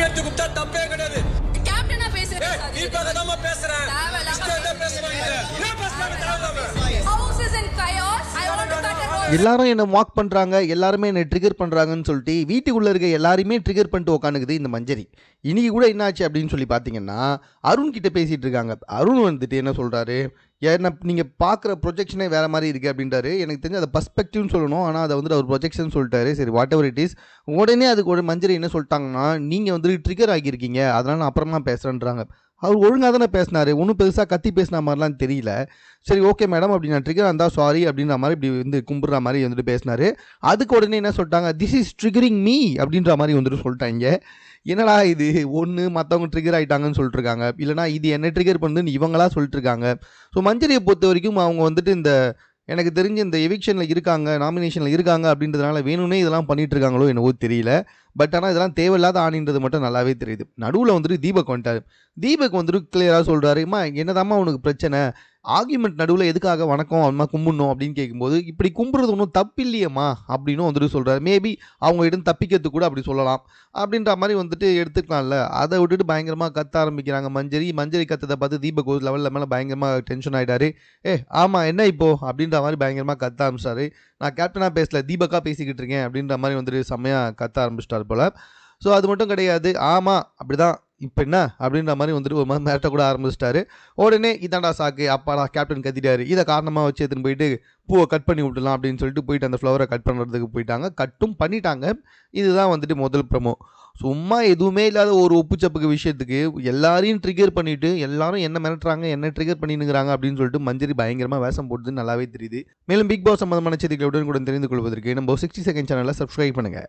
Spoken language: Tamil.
எடுத்து குப்தா தப்பே கிடையாது. கேப்டனா பேசுறேன் சார். நீ பக்கமா பேசுறேன். இஷ்டம் பேசுவாங்க. என்ன பேசுறாங்க தேவலாம. House is in chaos. I want to cut a roll. எல்லாரும் என்ன மாக் பண்ணுறாங்க, எல்லாருமே என்னை ட்ரிகர் பண்ணுறாங்கன்னு சொல்லிட்டு வீட்டுக்குள்ளே இருக்க எல்லாரையுமே ட்ரிகர் பண்ணிட்டு உட்காந்துக்குது இந்த மஞ்சரி. இன்றைக்கி கூட என்னாச்சு அப்படின்னு சொல்லி பார்த்தீங்கன்னா, அருண் கிட்ட பேசிகிட்டு இருக்காங்க. அருண் வந்துட்டு என்ன சொல்கிறாரு, ஏன்னா நீங்கள் பார்க்குற ப்ரொஜெக்ஷனே வேறு மாதிரி இருக்குது அப்படின்றாரு. எனக்கு தெரிஞ்சு அதை பர்ஸ்பெக்டிவ்னு சொல்லணும், ஆனால் அதை வந்துட்டு அவர் ப்ரொஜெக்ஷன் சொல்லிட்டாரு. சரி வாட் எவர் இட் இஸ். உடனே அதுக்கு ஒரு மஞ்சரி என்ன சொல்லிட்டாங்கன்னா, நீங்கள் வந்துட்டு ட்ரிகர் ஆகியிருக்கீங்க, அதனால் நான் அப்புறமா பேசுகிறேன்றாங்க. அவர் ஒழுங்காக தானே பேசினார், ஒன்றும் பெருசாக கத்தி பேசின மாதிரிலாம் தெரியல. சரி ஓகே மேடம் அப்படி நான் ட்ரிகர் இருந்தால் சாரி அப்படின்ற மாதிரி இப்படி வந்து கும்பிட்ற மாதிரி வந்துட்டு பேசினார். அதுக்கு உடனே என்ன சொல்லிட்டாங்க, திஸ் இஸ் ட்ரிகரிங் மீ அப்படின்ற மாதிரி வந்துட்டு சொல்லிட்டாங்க. என்னடா இது, ஒன்று மற்றவங்க ட்ரிகர் ஆகிட்டாங்கன்னு சொல்லிட்டுருக்காங்க, இல்லைனா இது என்ன ட்ரிகர் பண்ணுதுன்னு இவங்களா சொல்லிட்டுருக்காங்க. ஸோ மஞ்சரியை பொறுத்த வரைக்கும் அவங்க வந்துட்டு இந்த எனக்கு தெரிஞ்சு இந்த எவிக்ஷனில் இருக்காங்க, நாமினேஷனில் இருக்காங்க அப்படின்றதுனால வேணும்னே இதெல்லாம் பண்ணிகிட்டு இருக்காங்களோ என்னவோ தெரியல. பட் ஆனால் இதெல்லாம் தேவையில்லாத ஆணின்றது மட்டும் நல்லாவே தெரியுது. நடுவில் வந்துட்டு தீபக் வந்துட்டார். தீபக் வந்துட்டு கிளியராக சொல்கிறாருமா, என்னதாம்மா உனக்கு பிரச்சனை, ஆர்கியூமெண்ட் நடுவில் எதுக்காக வணக்கம் அம்மா கும்பிடணும் அப்படின்னு கேட்கும்போது, இப்படி கும்பிட்றது ஒன்றும் தப்பு இல்லையம்மா அப்படின்னு வந்துட்டு சொல்கிறாரு. மேபி அவங்க இடம் தப்பிக்கிறதுக்கு கூட அப்படி சொல்லலாம் அப்படின்ற மாதிரி வந்துட்டு எடுத்துக்கலாம்ல. அதை விட்டுட்டு பயங்கரமாக கத்த ஆரம்பிக்கிறாங்க மஞ்சரி கத்ததை பார்த்து தீபக் ஒரு லெவலில் மேலே பயங்கரமாக டென்ஷன் ஆகிட்டாரு. ஆமாம் என்ன இப்போ அப்படின்ற மாதிரி பயங்கரமாக கத்த ஆரம்பிச்சிட்டாரு. நான் கேப்டனாக பேசல, தீபக்காக பேசிக்கிட்டு இருக்கேன் அப்படின்ற மாதிரி வந்துட்டு செம்மையாக கத்த ஆரம்பிச்சிட்டார் போல். ஸோ அது மட்டும் கிடையாது, ஆமாம் அப்படி தான் இப்போ என்ன அப்படின்ற மாதிரி வந்துட்டு ஒரு மாதிரி மிரட்ட கூட ஆரம்பிச்சிட்டாரு. உடனே இதாண்டா சாக்கு, அப்பாடா கேப்டன் கத்திட்டாரு, இதை காரணமாக வச்சு எடுத்துன்னு போயிட்டு பூவை கட் பண்ணி விட்டுலாம் அப்படின்னு சொல்லிட்டு போயிட்டு அந்த ஃப்ளவரை கட் பண்ணுறதுக்கு போயிட்டாங்க. கட்டும் பண்ணிட்டாங்க. இதுதான் வந்துட்டு முதல் ப்ரமோ. சும்மா எதுவுமே இல்லாத ஒரு உப்புச்சப்புக்கு விஷயத்துக்கு எல்லாரையும் ட்ரிகர் பண்ணிவிட்டு எல்லாரும் என்ன மிரட்டுறாங்க, என்ன ட்ரிகர் பண்ணினுங்கிறாங்க அப்படின்னு சொல்லிட்டு மஞ்சரி பயங்கரமாக வேஷம் போடுறது நல்லாவே தெரியுது. மேலும் பிக் பாஸ் சம்பந்தமான செய்திகளுடன் கூட தெரிந்து கொள்வதற்கு நம்ம 60 செகண்ட் சேனலை சப்ஸ்கிரைப் பண்ணுங்கள்.